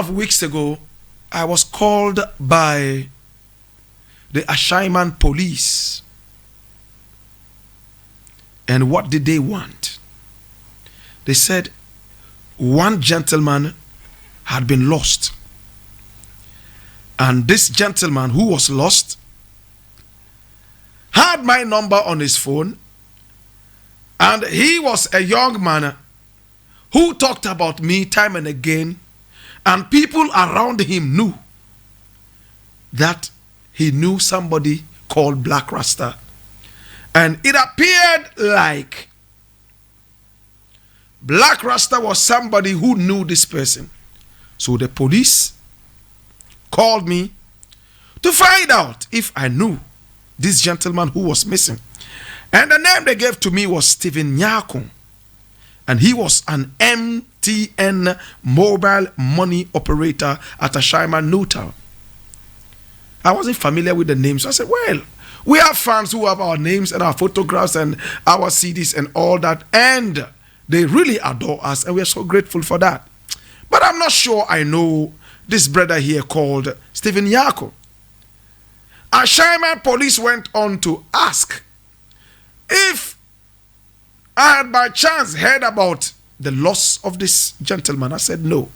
of weeks ago, I was called by the Ashaiman police. And what did they want? They said one gentleman had been lost. And this gentleman who was lost had my number on his phone. And he was a young man who talked about me time and again. And people around him knew that he knew somebody called Black Rasta. And it appeared like Black Rasta was somebody who knew this person. So the police called me to find out if I knew this gentleman who was missing. And the name they gave to me was Stephen Nyako. And he was an MTN mobile money operator at Ashaiman Newtown. I wasn't familiar with the names. So I said, well, we have fans who have our names and our photographs and our CDs and all that. And they really adore us. And we are so grateful for that. But I'm not sure I know this brother here called Stephen Nyako. Ashaiman police went on to ask if I had by chance heard about the loss of this gentleman. I said no.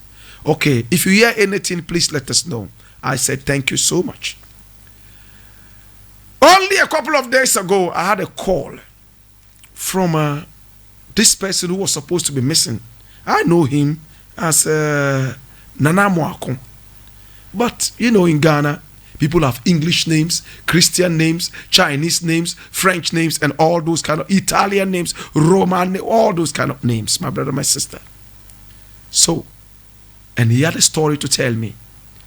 Okay, if you hear anything, please let us know. I said thank you so much. Only a couple of days ago, I had a call from this person who was supposed to be missing. I know him as Nana Mwako. But, you know, in Ghana, people have English names, Christian names, Chinese names, French names, and all those kind of Italian names, Roman, all those kind of names, my brother, my sister. So, and he had a story to tell me.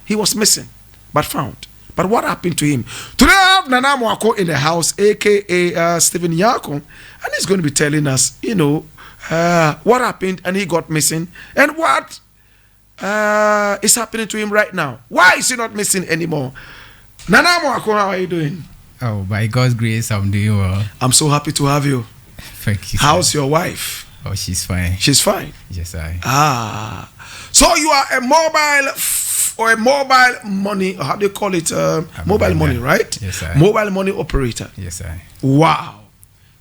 He was missing, but found. But what happened to him? Today I have Nana Mwako in the house, a.k.a. Stephen Nyako, and he's going to be telling us, you know, what happened and he got missing, and what is happening to him right now. Why is he not missing anymore? Nana Mwako, how are you doing? Oh, by God's grace, I'm doing well. I'm so happy to have you. Thank you. How's your wife? Oh, she's fine. She's fine? Yes, I. So you are a mobile or a mobile money, how do you call it? Mobile money, right? Yes, I. Mobile money operator. Yes, I. Wow.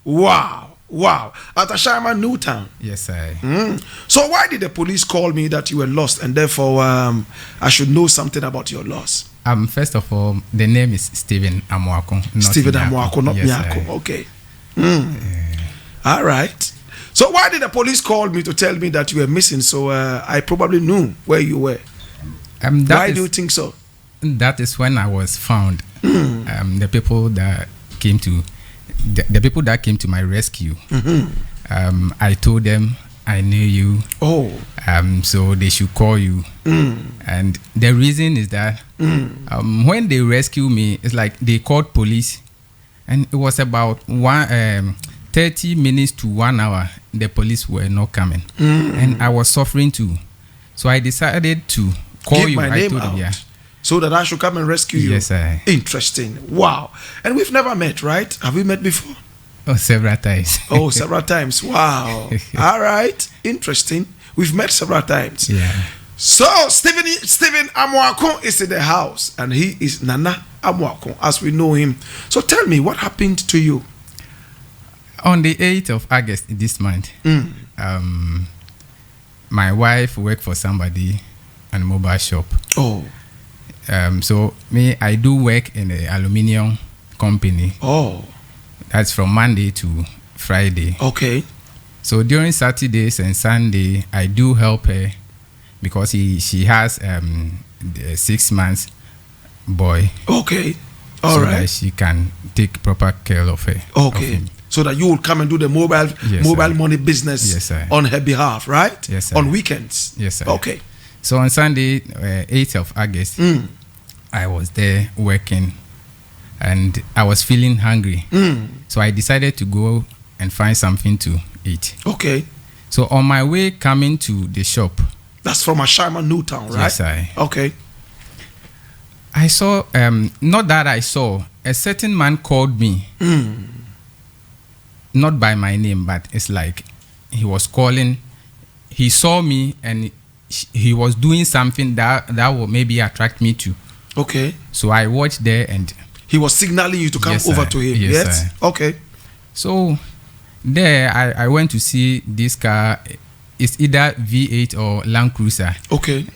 Wow. Wow. At Ashaiman Newtown. Yes, I. So why did the police call me that you were lost, and therefore I should know something about your loss? First of all, the name is Stephen Amwako. Stephen Amwako, not yes, Nyako. Okay. All right. So why did the police call me to tell me that you were missing? So I probably knew where you were. Why do you think so? That is when I was found. The people that came to the people that came to my rescue. I told them I knew you. Oh. So they should call you. And the reason is that when they rescued me, it's like they called police, and it was about 30 minutes to 1 hour. The police were not coming, and I was suffering too. So I decided to call Give you. my name out, yeah, so that I should come and rescue you. Yes, sir. Interesting. Wow. And we've never met, right? Have we met before? Oh, several times. Oh, several times. Wow. All right. Interesting. We've met several times. Yeah. So Stephen Amwako is in the house, and he is Nana Amwako, as we know him. So tell me, what happened to you? On the 8th of August this month, my wife worked for somebody in a mobile shop. Oh. So me, I do work in an aluminium company. Oh. That's from Monday to Friday. Okay. So during Saturdays and Sunday, I do help her because she has a 6 months boy. Okay. All right. That she can take proper care of her. Okay. Of so that you will come and do the mobile money business on her behalf, right? Yes, sir. On weekends. Yes, sir. Okay. So on Sunday, 8th of August, I was there working, and I was feeling hungry. So I decided to go and find something to eat. Okay. So on my way coming to the shop. That's from Ashaiman Newtown, right? Yes, sir. Okay. I saw, not that I saw, a certain man called me. Not by my name, but it's like he was calling. He saw me and he was doing something that would maybe attract me to. Okay. So I watched there and he was signaling you to come over to him. Yes. Okay. So there I went to see this car. It's either V8 or Land Cruiser. Okay.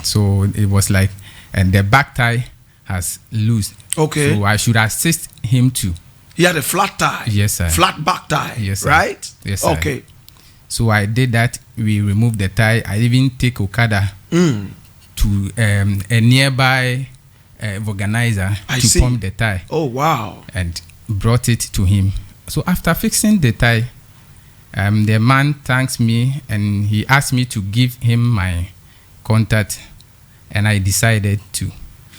So it was like, and the back tire has loose. Okay. So I should assist him too. He had a flat tire. Yes, sir. Flat back tire. Yes, sir. Right? Yes, sir. Okay. So I did that. We removed the tire. I even take Okada to a nearby vulcanizer to pump the tire. Oh, wow. And brought it to him. So after fixing the tire, the man thanks me and he asked me to give him my contact, and I decided to.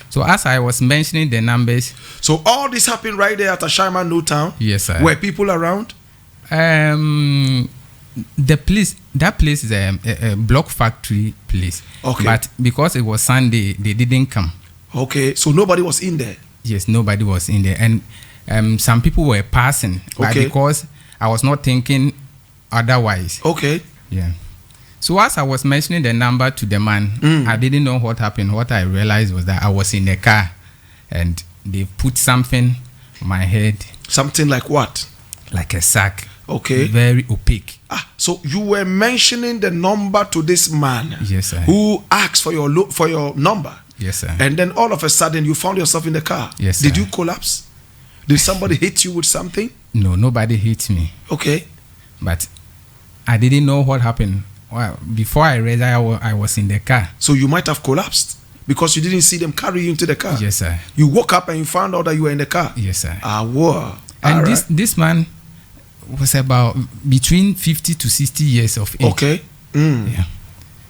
So as I was mentioning the numbers. So all this happened right there at Ashaiman New Town? Yes, sir. Were people around? That place is a block factory place. Okay. But because it was Sunday, they didn't come. Okay. So nobody was in there? Yes, nobody was in there. And some people were passing. But because I was not thinking otherwise. Okay. Yeah. So as I was mentioning the number to the man, I didn't know what happened. What I realized was that I was in the car and they put something on my head. Something like what? Like a sack. Okay. Very opaque. So you were mentioning the number to this man. Yes, sir. Who asked for your number. Yes, sir. And then all of a sudden you found yourself in the car. Yes, sir. Did you collapse? Did somebody hit you with something? No, nobody hit me. Okay. But I didn't know what happened. Well, before I realized I was in the car. So you might have collapsed because you didn't see them carry you into the car. Yes, sir. You woke up and you found out that you were in the car. Yes, sir. Wow. And this man was about between 50 to 60 years of age. Okay. Yeah.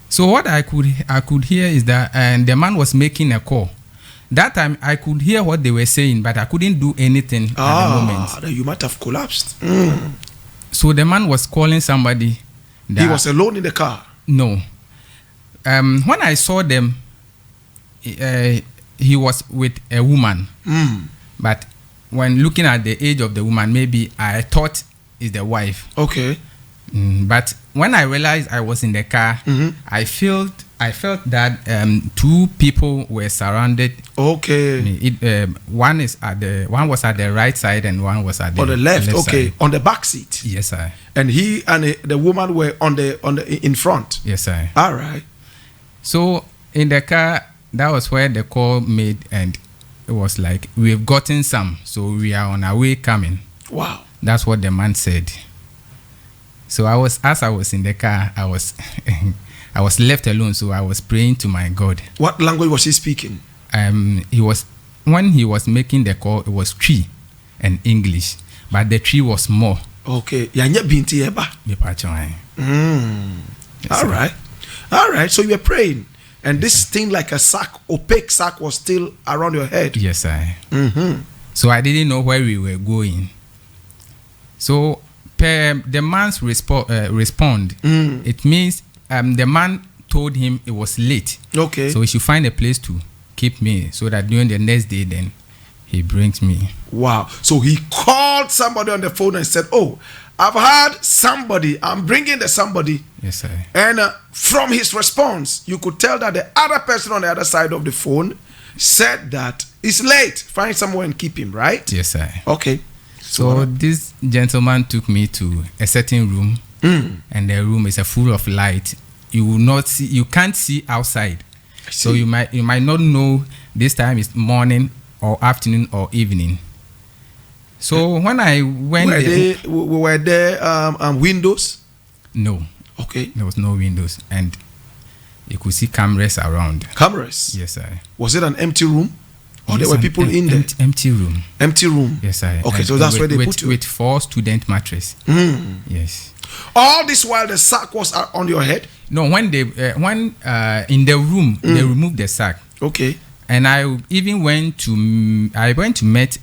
So what I could hear is that the man was making a call. That time I could hear what they were saying, but I couldn't do anything at the moment. Then you might have collapsed. So the man was calling somebody. He was alone in the car? No. When I saw them, he was with a woman. But when looking at the age of the woman, maybe I thought it's the wife. Okay. But when I realized I was in the car, I felt that two people were surrounded. Okay. One was at the right side and one was at the left. Okay. Side. On the back seat. Yes, sir. And he and the woman were on the in front. Yes, sir. All right. So in the car, that was where the call made, and it was like, we've gotten some, so we are on our way coming. Wow. That's what the man said. So as I was in the car, I was left alone, so I was praying to my God. What language was he speaking? When he was making the call, it was Tree and English, but the Tree was more. Okay. Yanya binti eba. All right. So you were praying, and this thing like a sack, opaque sack, was still around your head. Yes, sir. So I didn't know where we were going. So the man's respond. It means the man told him it was late. Okay. So he should find a place to keep me, so that during the next day, then he brings me. Wow. So he called somebody on the phone and said, "Oh, I've heard somebody. I'm bringing the somebody." Yes, sir. And from his response, you could tell that the other person on the other side of the phone said that it's late. Find somewhere and keep him, right? Yes, sir. Okay. So this gentleman took me to a certain room, and the room is full of light. You will not see. You can't see outside. So you might not know this time is morning or afternoon or evening. So when I went, were there windows? No. Okay. There was no windows, and you could see cameras around. Cameras? Yes, sir. Was it an empty room? Or there were people in there? Empty room. Empty room? Yes, sir. Okay, so that's where they put you? With 4 student mattress. Yes. All this while the sack was on your head? No, when in the room, they removed the sack. Okay. And I even went to meet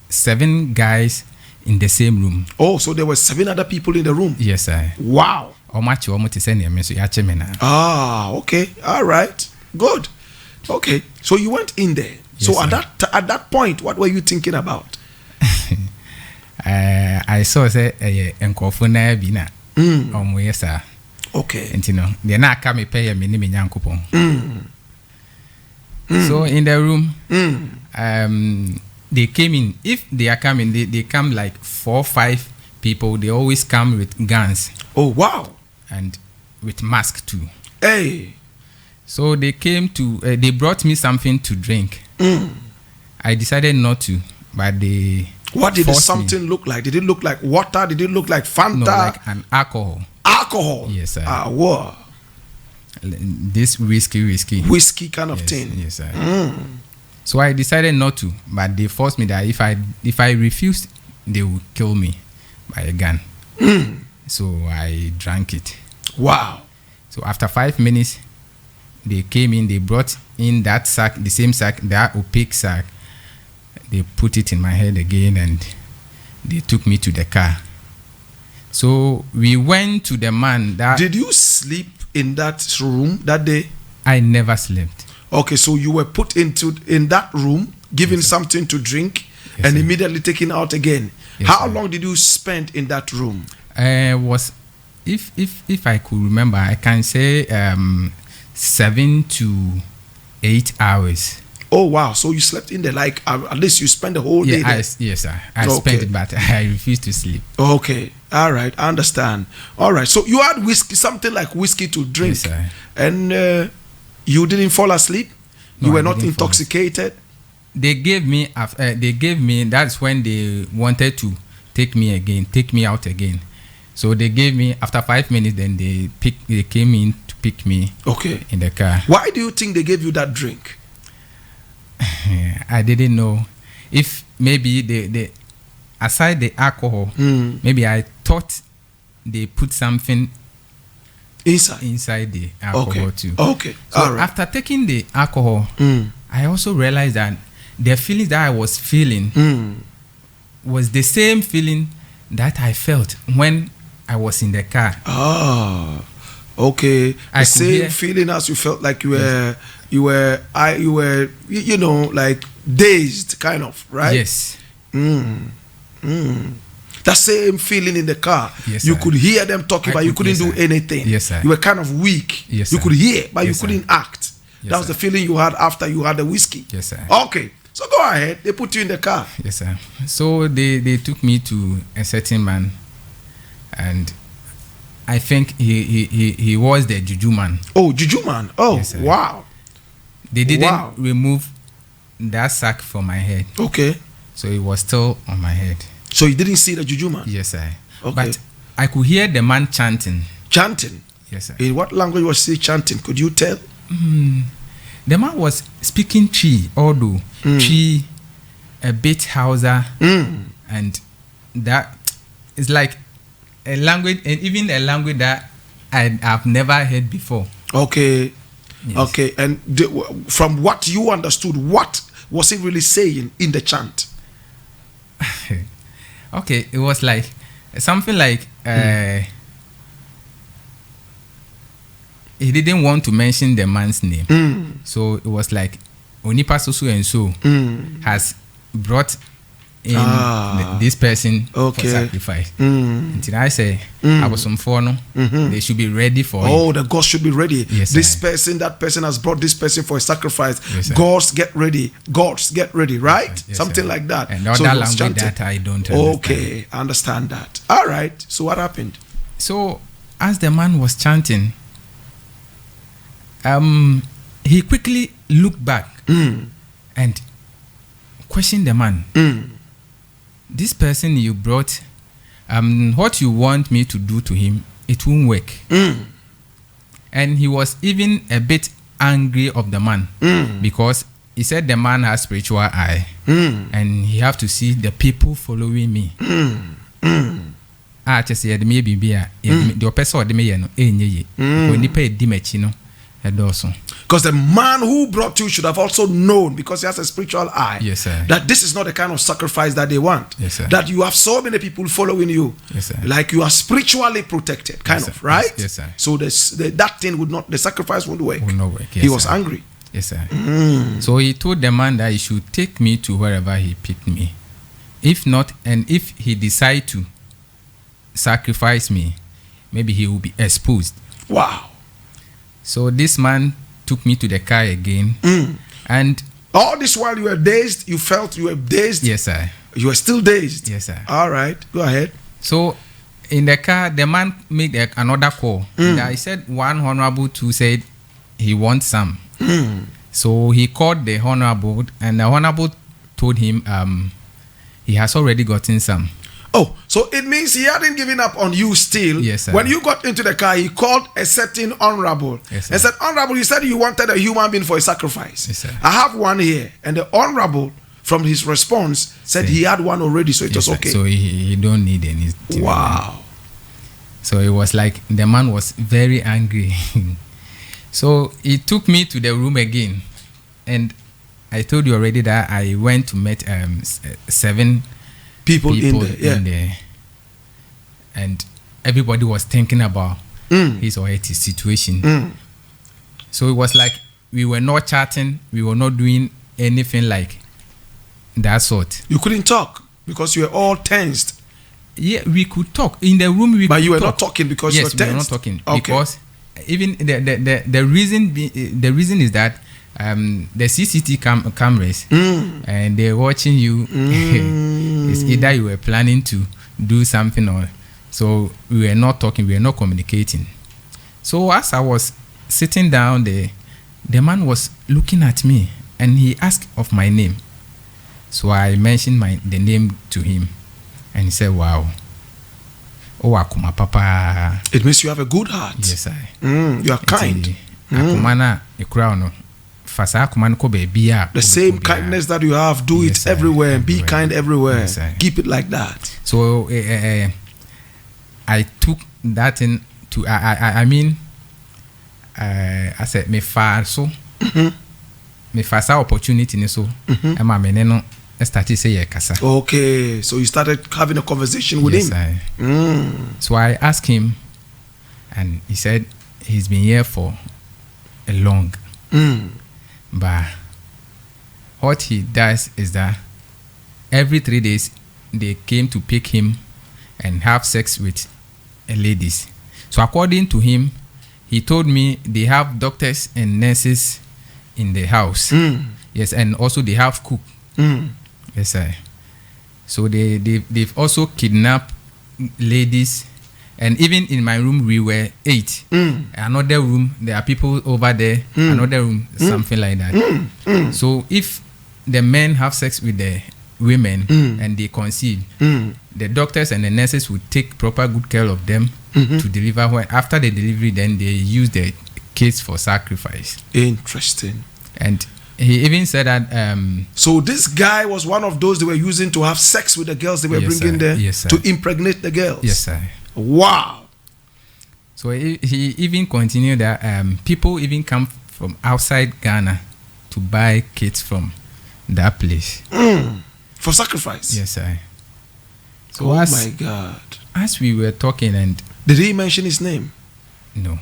7 guys in the same room. Oh, so there were 7 other people in the room? Yes, sir. Wow. Okay. All right. Good. Okay. So you went in there. Yes, so at that point, what were you thinking about? I saw say enkofo na bi na. Yes, sir. Okay. And they na come pay me name Nyankopon. So in the room, they came in. If they are coming, they come like 4 or 5 people. They always come with guns. Oh wow! And with mask too. Hey. So they came to. They brought me something to drink. I decided not to, but they. What did the something look like? Did it look like water? Did it look like Fanta? No, like an alcohol. Alcohol. Yes, sir. Wow. This whiskey kind of thing. Yes, sir. So I decided not to, but they forced me that if I refused, they would kill me by a gun. So I drank it. Wow. So after 5 minutes, they came in. They brought in that sack, the same sack, that opaque sack. They put it in my head again, and they took me to the car. So we went to the man that. Did you sleep in that room that day? I never slept. Okay, so you were put in that room, given something to drink, and immediately taken out again. How long did you spend in that room? Was if I could remember, I can say 7 to 8 hours. Oh wow! So you slept in there, like at least you spent the whole day there. Yes, sir. I spent it, but I refused to sleep. Okay, all right, I understand. All right, so you had whiskey, something like whiskey to drink, yes, sir. And you didn't fall asleep. No, you were not intoxicated. They gave me. That's when they wanted to take me out again. So they gave me after 5 minutes. Then they came in to pick me. Okay. In the car. Why do you think they gave you that drink? I didn't know if maybe they aside the alcohol, maybe I thought they put something inside the alcohol too. Okay. So after taking the alcohol, I also realized that the feeling that I was feeling was the same feeling that I felt when I was in the car. Oh, okay. The same feeling as you felt like you were. You were, like dazed, kind of, right? Yes. That same feeling in the car. Yes, you sir. could hear them talking, but you couldn't do anything. Yes, sir. You were kind of weak. Yes, you sir. could hear, but Yes, you couldn't act. Yes, that was sir. the feeling you had after you had the whiskey. Yes, sir. Okay, so go ahead. They put you in the car. Yes, sir. So they took me to a certain man, and I think he was the Juju man. Oh, Juju man. Oh, yes, sir. Wow. They didn't remove that sack from my head. Okay. So it was still on my head. So you didn't see the Juju man? Yes, sir. Okay. But I could hear the man chanting. Chanting? Yes, sir. In what language was he chanting? Could you tell? The man was speaking Chi, although Chi, a bit Hausa, and that is like a language, and even a language that I've never heard before. Okay. Yes. Okay, and from what you understood, what was he really saying in the chant? Okay, it was like something like he didn't want to mention the man's name, so it was like Onipa so and so has brought in this person for sacrifice. Until I say, I was some foreigner, they should be ready for it. Oh, the gods should be ready. Yes, this sir. person, that person has brought this person for a sacrifice. Yes, sir. Gods get ready. Gods get ready, right? Yes, something sir. like that. And other language that I don't understand. Okay, I understand that. All right. So what happened? So as the man was chanting, he quickly looked back and questioned the man. This person you brought, what you want me to do to him, it won't work. And he was even a bit angry of the man because he said the man has spiritual eye and he have to see the people following me. Just say maybe the person because the man who brought you should have also known, because he has a spiritual eye, yes, sir, that this is not the kind of sacrifice that they want. Yes, sir. That you have so many people following you, yes, sir, like you are spiritually protected, kind yes, of, sir, right? Yes, sir. So that thing would not, the sacrifice wouldn't work. Would not work. Yes, he was sir. angry. Yes, sir. So he told the man that he should take me to wherever he picked me. If not, and if he decide to sacrifice me, maybe he will be exposed. Wow. So this man took me to the car again. And all this while you were dazed, you felt you were dazed? Yes, sir. You were still dazed? Yes, sir. All right, go ahead. So in the car, the man made another call. He said one honorable too said he wants some. So he called the honorable, and the honorable told him he has already gotten some. Oh, so it means he hadn't given up on you still. Yes, sir. When you got into the car, he called a certain honorable. Yes, sir. And said, honorable, you said you wanted a human being for a sacrifice. Yes, sir. I have one here. And the honorable, from his response, said he had one already, so it was okay. So he don't need anything. Wow. So it was like the man was very angry. So he took me to the room again. And I told you already that I went to meet 7 people in there, and everybody was thinking about his or her situation. So it was like we were not chatting, we were not doing anything like that sort. You couldn't talk because you were all tensed. Yeah, we could talk in the room. But you were not talking because you were tensed. Yes, we were not talking because even the reason is that the CCTV cameras and they're watching you. It's either you were planning to do something or so we were not talking, we were not communicating. So as I was sitting down there, the man was looking at me and he asked of my name. So I mentioned the name to him and he said, wow. Oh, Akuma Papa. It means you have a good heart. Yes, I. You are kind. Akumana Ekrano. The same kindness that you have, do it everywhere and be kind everywhere. Keep it like that. So I took that in to I mean I said me fast opportunity so started say kasa. Okay, so you started having a conversation with him. So I asked him and he said he's been here for a long. But what he does is that every 3 days they came to pick him and have sex with ladies. So according to him, he told me they have doctors and nurses in the house. Yes, and also they have cook. Yes, sir. So they've also kidnapped ladies. And even in my room, we were 8. Another room, there are people over there. Another room, something like that. So if the men have sex with the women and they conceive, the doctors and the nurses would take proper good care of them to deliver. After the delivery, then they use the kids for sacrifice. Interesting. And he even said that. So this guy was one of those they were using to have sex with the girls they were bringing there to impregnate the girls. Yes, sir. Wow. So he even continued that people even come from outside Ghana to buy kids from that place. For sacrifice? Yes, sir. So oh my God. As we were talking and... Did he mention his name? No.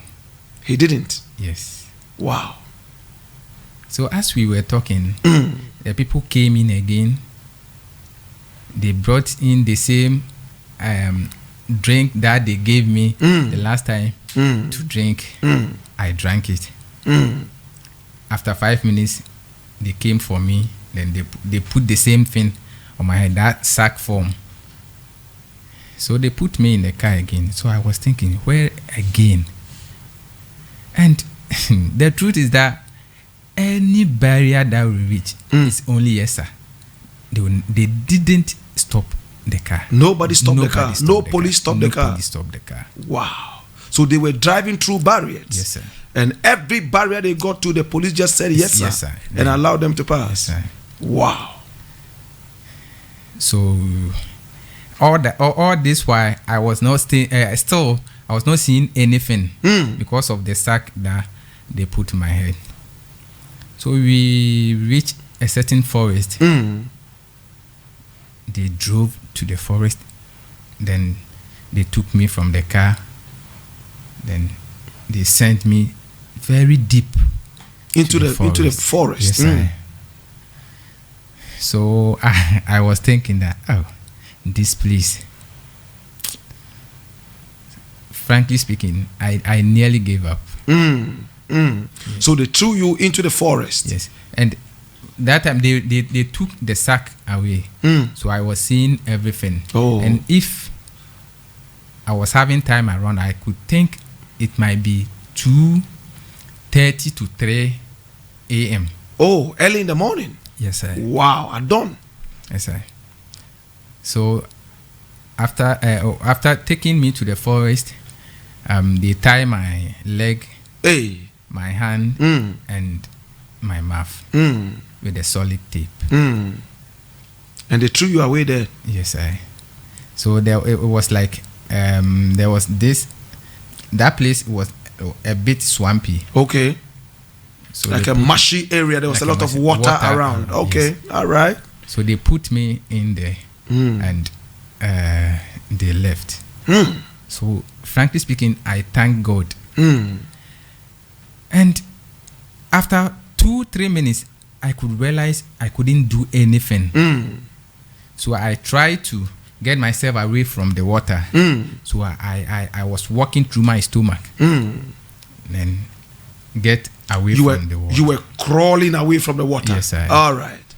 He didn't? Yes. Wow. So as we were talking, the people came in again. They brought in the same drink that they gave me the last time to drink. I drank it. After 5 minutes, they came for me. Then they put the same thing on my head, that sack form. So they put me in the car again. So I was thinking, where again? And the truth is that any barrier that we reach is only yes, sir. They didn't stop the car. Nobody stopped the car. No police stopped the car. Nobody stopped the car. Wow. So they were driving through barriers. Yes, sir. And every barrier they got to, the police just said yes, sir. Yes, sir. And allowed them to pass. Yes, sir. Wow. So all this why I was not still I was not seeing anything because of the sack that they put in my head. So we reached a certain forest. They drove to the forest. Then they took me from the car. Then they sent me very deep into the forest. Yes, sir. So I was thinking that, this place, frankly speaking, I nearly gave up. Yes. So they threw you into the forest. Yes. And that time they took the sack away. So I was seeing everything. Oh. And if I was having time around, I could think it might be 2:30 to 3 a.m. Oh, early in the morning. Yes, sir. Wow, at dawn. Yes, sir. So after taking me to the forest, they tie my leg, my hand, and my mouth with a solid tape. And they threw you away there. Yes, sir. So it was like there was that place was a bit swampy. Okay. So like a mushy area. There was like a lot of water around. Okay. Yes. All right. So they put me in there and they left. So frankly speaking, I thank God. And after 2-3 minutes, I could realize I couldn't do anything. So I tried to get myself away from the water. So I was walking through my stomach. Then get away from the water. You were crawling away from the water? Yes, sir. All right.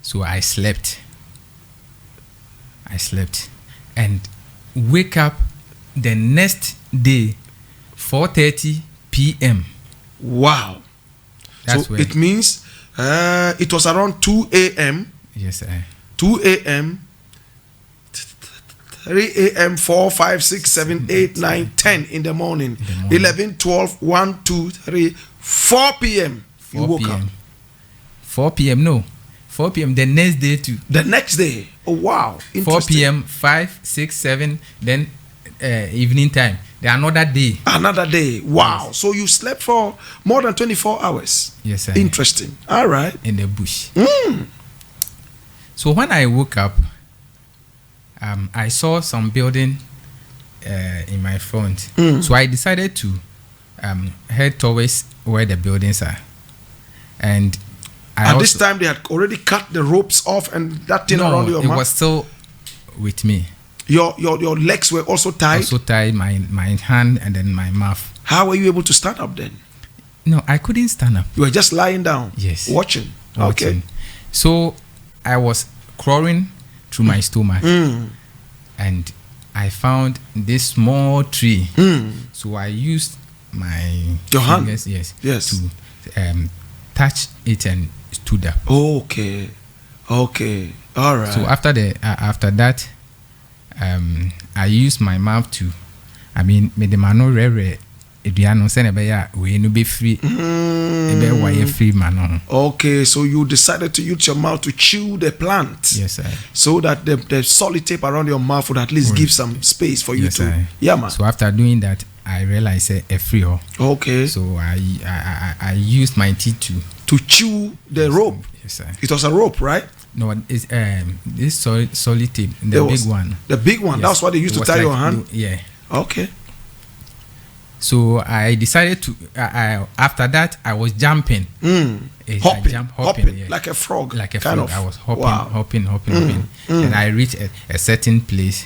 So I slept. And wake up the next day, 4:30 p.m. Wow. That's so it means it was around 2 a.m. Yes, sir. 2 a.m. 3 a.m. 4, 5, 6, 7, 8, 9, 10 in the morning. 11, 12, 1, 2, 3, 4 p.m. You woke up. 4 p.m. No. 4 p.m. the next day too. The next day. Oh wow. 4 p.m. 5, 6, 7. Then evening time. Then another day. Another day. Wow. Yes. So you slept for more than 24 hours. Yes, sir. Interesting. All right. In the bush. So when I woke up, I saw some building in my front. So I decided to head towards where the buildings are. And at this time, they had already cut the ropes off and that thing around your mouth? It was still with me. Your legs were also tied? Also tied, my hand and then my mouth. How were you able to stand up then? No, I couldn't stand up. You were just lying down? Yes. Watching? Okay. So I was crawling through my stomach and I found this small tree. So I used my fingers, yes, to touch it and stood up. Okay. All right. So after that, I used my mouth to, me the mano rare. Okay, so you decided to use your mouth to chew the plant. Yes, sir. So that the solid tape around your mouth would at least give some space for you to. Sir. Yeah, man. So after doing that, I realized a free. Okay. So I used my teeth to chew the rope. Yes, sir. It was a rope, right? No, it's this solid tape, the big one. The big one. Yes. That's what they used to tie your hand. Yeah. Okay. So I decided to. After that, I was jumping. Hopping yeah. Like a frog. Like a frog. I was hopping, wow. hopping. And I reached a certain place.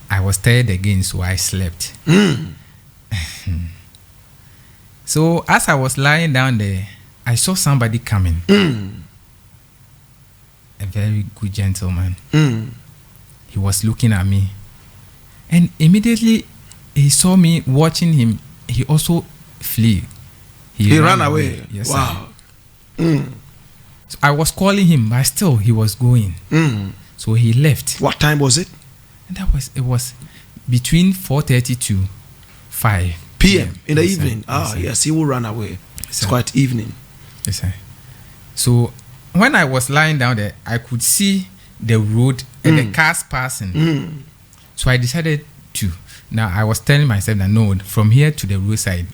I was tired again, so I slept. So as I was lying down there, I saw somebody coming. A very good gentleman. He was looking at me, and immediately he saw me watching him. He also flee. He ran away. Yes, wow. So I was calling him, but still he was going. So he left. What time was it? And it was between 4:30 to 5 p.m. in the evening. Yes, yes, he will run away. It's quite evening. Yes, sir. So when I was lying down there, I could see the road and the cars passing. So I decided to. Now I was telling myself that no, from here to the roadside,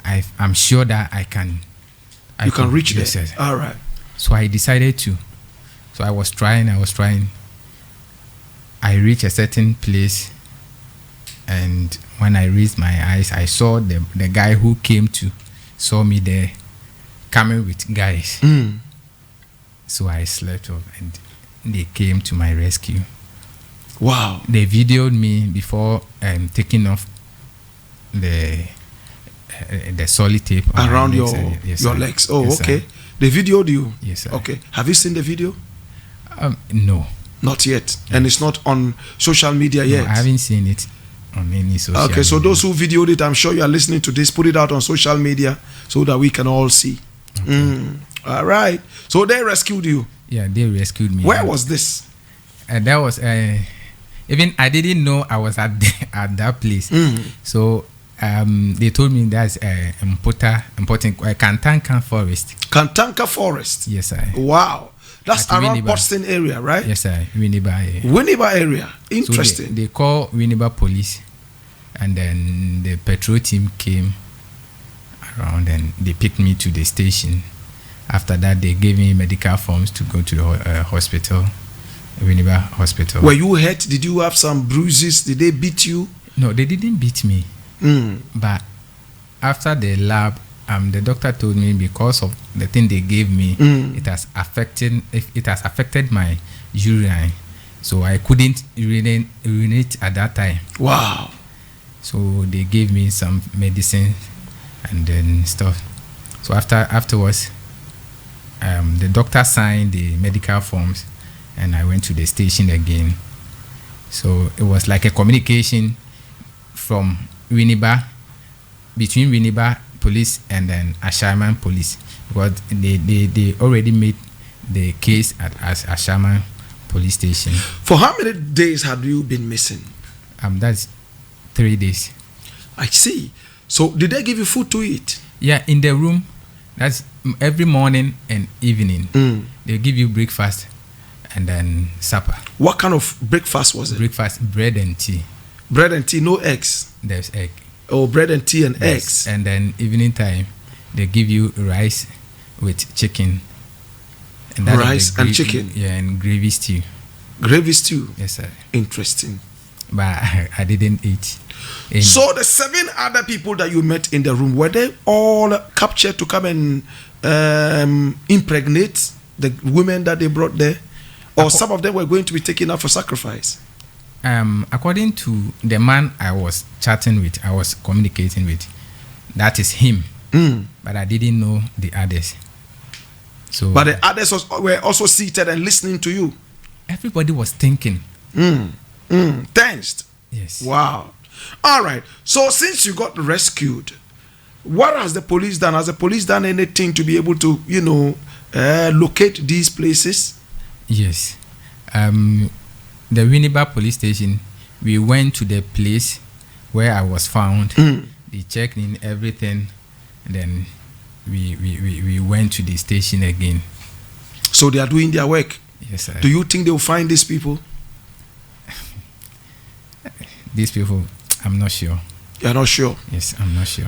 I'm sure that I can. You can reach there. Yes. All right. So I decided to. So I was trying. I reached a certain place, and when I raised my eyes, I saw the guy who saw me there, coming with guys. So I slept off, and they came to my rescue. Wow. They videoed me before taking off the solid tape around your yes, your sir. legs. Oh, Yes, okay. sir. They videoed you. Yes, sir. Okay. Have you seen the video? No. Not yet. And it's not on social media No, yet. I haven't seen it on any social media. Okay, so those who videoed it, I'm sure you are listening to this, put it out on social media so that we can all see. Okay. All right. So they rescued you. Yeah, they rescued me. Where was this? That was even I didn't know I was at that place. So they told me that's important Kantanka Forest. Kantanka Forest. Yes, sir. Wow. That's At around Winneba. Boston area, right? Yes, sir. Winneba. Winneba area. Interesting. So they call Winneba police, and then the patrol team came around and they picked me to the station. After that, they gave me medical forms to go to the hospital, Winneba Hospital. Were you hurt? Did you have some bruises? Did they beat you? No, they didn't beat me. But after the lab, the doctor told me because of the thing they gave me, it has affected my urine, so I couldn't urinate at that time. Wow. So they gave me some medicine and then stuff. So afterwards, the doctor signed the medical forms, and I went to the station again. So it was like a communication from Winneba, between Winneba police and then Ashaman police, because they already made the case at Ashaman police station. For how many days have you been missing? That's 3 days. I see. So did they give you food to eat? Yeah, in the room. That's every morning and evening. They give you breakfast and then supper. What kind of breakfast was it? Breakfast, bread and tea. Bread and tea, no eggs. There's egg. Oh, bread and tea and Yes. eggs. And then evening time, they give you rice with chicken. And that's Rice and chicken? Yeah, and gravy stew. Gravy stew. Yes, sir. Interesting. But I didn't eat any. So the 7 other people that you met in the room, were they all captured to come and impregnate the women that they brought there? Or some of them were going to be taken up for sacrifice? According to the man I was chatting with, I was communicating with, that is him. But I didn't know the others. So, but the others were also seated and listening to you. Everybody was thinking. Tensed. Yes. Wow. All right. So since you got rescued, what has the police done? Has the police done anything to be able to, locate these places? Yes. The Winneba police station, we went to the place where I was found. They checked in everything, and then we went to the station again. So they are doing their work. Yes, sir. Do you think they will find these people? These people, I'm not sure. You're not sure? Yes, I'm not sure.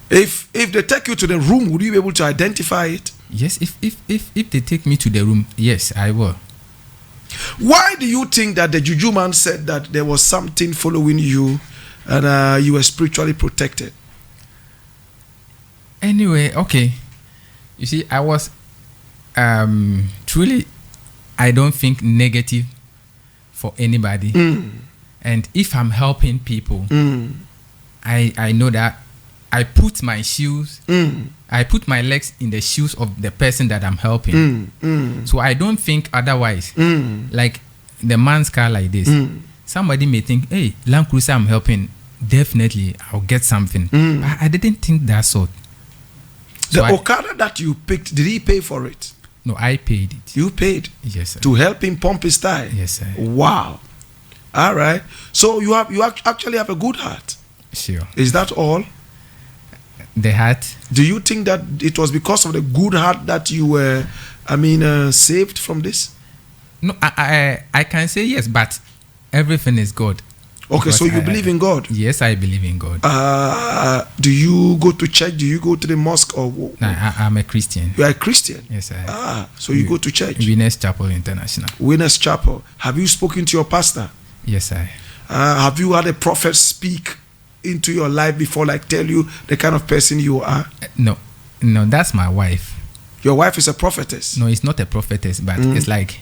If they take you to the room, would you be able to identify it? Yes, if they take me to the room, yes, I will. Why do you think that the Juju man said that there was something following you and you were spiritually protected? Anyway, okay. You see, I was truly, I don't think negative for anybody. And if I'm helping people, I know that I put my shoes, I put my legs in the shoes of the person that I'm helping. So I don't think otherwise. Like the man's car like this. Somebody may think, hey, Land Cruiser I'm helping, definitely I'll get something. I didn't think that sort. The Okada that you picked, did he pay for it? No, I paid it. You paid? Yes, sir. To help him pump his tire? Yes, sir. Wow. All right. So you actually have a good heart. Sure. Is that all? The heart. Do you think that it was because of the good heart that you were, saved from this? No, I can say yes, but everything is God. Okay, so you believe in God? Yes, I believe in God. Do you go to church? Do you go to the mosque? Or No, I'm a Christian. You are a Christian? Yes, sir. So you go to church? Winners Chapel International. Winners Chapel. Have you spoken to your pastor? Yes, sir. Have you had a prophet speak into your life before, like tell you the kind of person you are? No, that's my wife. Your wife is a prophetess? No, it's not a prophetess, but it's like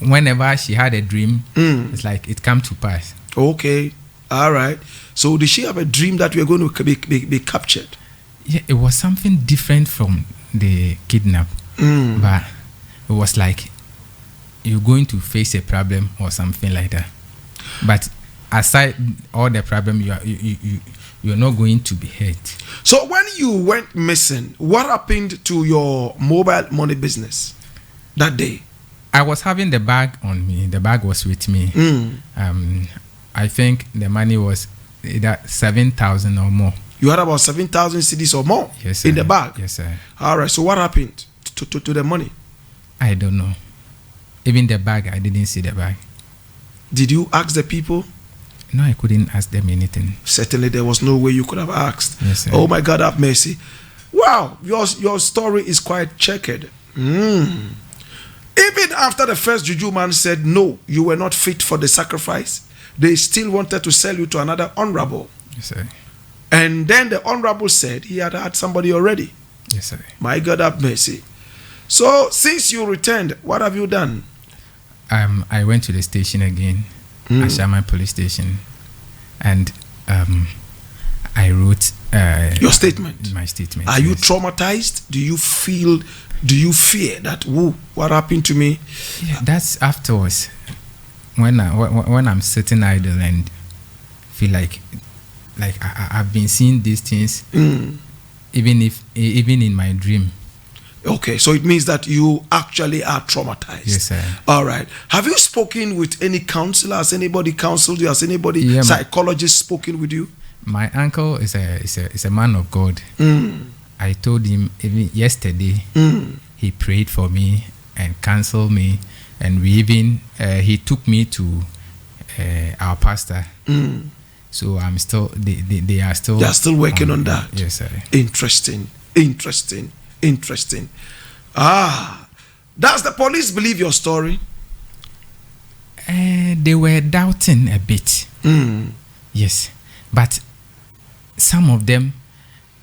whenever she had a dream, it's like it come to pass. Okay, all right. So did she have a dream that we are going to be captured? Yeah, it was something different from the kidnap, but it was like you're going to face a problem or something like that. But aside all the problem, you're not going to be hurt. So when you went missing, what happened to your mobile money business that day? I was having the bag on me. The bag was with me. I think the money was either 7,000 or more. You had about 7,000 cedis or more in the bag? Yes, sir. All right. So what happened to the money? I don't know. Even the bag, I didn't see the bag. Did you ask the people? No, I couldn't ask them anything. Certainly, there was no way you could have asked. Yes, sir. Oh my God, have mercy. Wow, your story is quite checkered. Even after the first Juju man said, no, you were not fit for the sacrifice, they still wanted to sell you to another honorable. Yes, sir. And then the honorable said he had somebody already. Yes, sir. My God, have mercy. So, since you returned, what have you done? I went to the station again, Ashama police station, and I wrote your statement. My statement. Are you traumatized? Do you fear that, whoa, what happened to me? Yeah, that's afterwards. When I'm sitting idle and feel like I've been seeing these things, even in my dream. Okay, so it means that you actually are traumatized. Yes, sir. All right. Have you spoken with any counselor? Has anybody counseled you? Has anybody psychologist spoken with you? My uncle is a man of God. I told him even yesterday. He prayed for me and counseled me, and we even he took me to our pastor. So I'm still they are still working on that. Yes, sir. Interesting. Does the police believe your story? They were doubting a bit. Yes, but some of them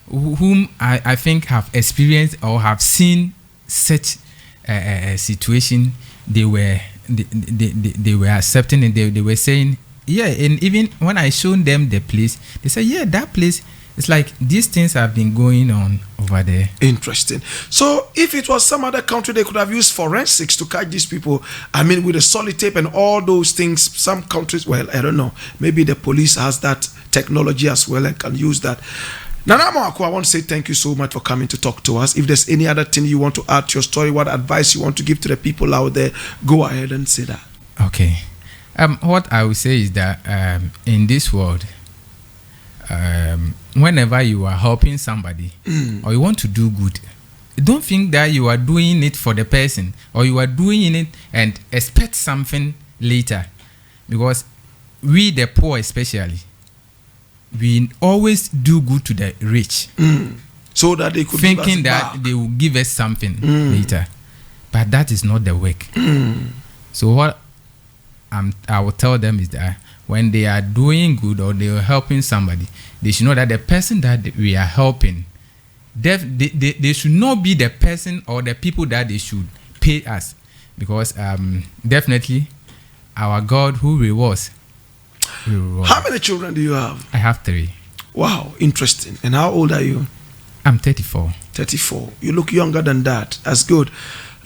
whom I think have experienced or have seen such a situation, they were accepting, and they were saying, yeah. And even when I showed them the place, they said, yeah, that place. It's like these things have been going on over there. Interesting. So if it was some other country, they could have used forensics to catch these people. I mean, with the solid tape and all those things, some countries, well, I don't know. Maybe the police has that technology as well and can use that. Nana Moako, I want to say thank you so much for coming to talk to us. If there's any other thing you want to add to your story, what advice you want to give to the people out there, go ahead and say that. Okay. What I would say is that in this world, whenever you are helping somebody or you want to do good, don't think that you are doing it for the person or you are doing it and expect something later, because we the poor especially, we always do good to the rich so that they could thinking that they will give us something later, but that is not the work. So what I will tell them is that when they are doing good or they are helping somebody, they should know that the person that we are helping, they should not be the person or the people that they should pay us, because definitely our God who rewards. How many children do you have? I have 3. Wow, interesting. And how old are you? I'm 34. 34. You look younger than that. That's good.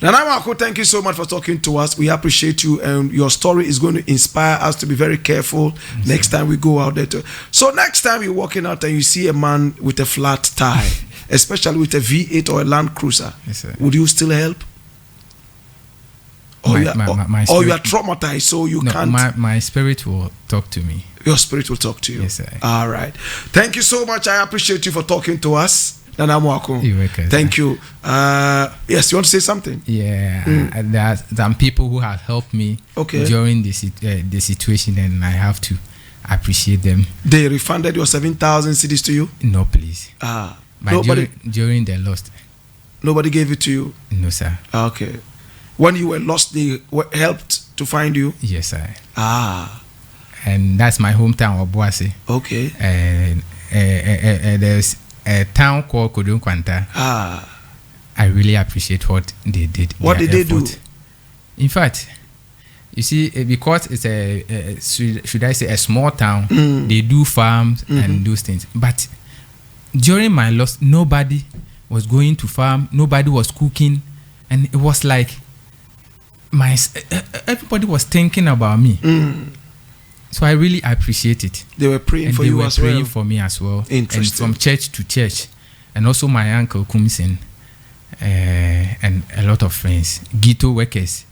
Nana Moako, thank you so much for talking to us. We appreciate you, and your story is going to inspire us to be very careful next time we go out there. So next time you're walking out and you see a man with a flat tire, especially with a V8 or a Land Cruiser, would you still help? Or you are traumatized, so you can't. My spirit will talk to me. Your spirit will talk to you. Yes, sir. All right. Thank you so much. I appreciate you for talking to us. Nana Moako. You're welcome. Thank you. Yes, you want to say something? Yeah, there are some people who have helped me during the situation, and I have to appreciate them. They refunded your 7,000 cedis to you? No, please. But nobody during the lost. Nobody gave it to you? No, sir. Okay. When you were lost, they helped to find you? Yes, sir. And that's my hometown, Obuasi. Okay. And there's a town called Kodunkwanta. I really appreciate what they did. What did they do? In fact, You see, because it's should I say a small town, they do farms and those things. But during my loss, nobody was going to farm, nobody was cooking, and it was like everybody was thinking about me. So I really appreciate it. They were praying for you as well. They were praying for me as well. Interesting. And from church to church, and also my uncle Kumsin, and a lot of friends, Ghetto workers.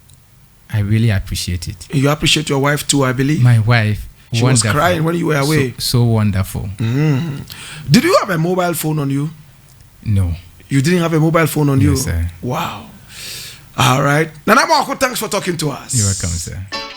I really appreciate it. You appreciate your wife too, I believe. My wife. She was crying when you were away. So wonderful. Did you have a mobile phone on you? No. You didn't have a mobile phone on you? Yes, sir. Wow. All right. Nana Mwako, thanks for talking to us. You're welcome, sir.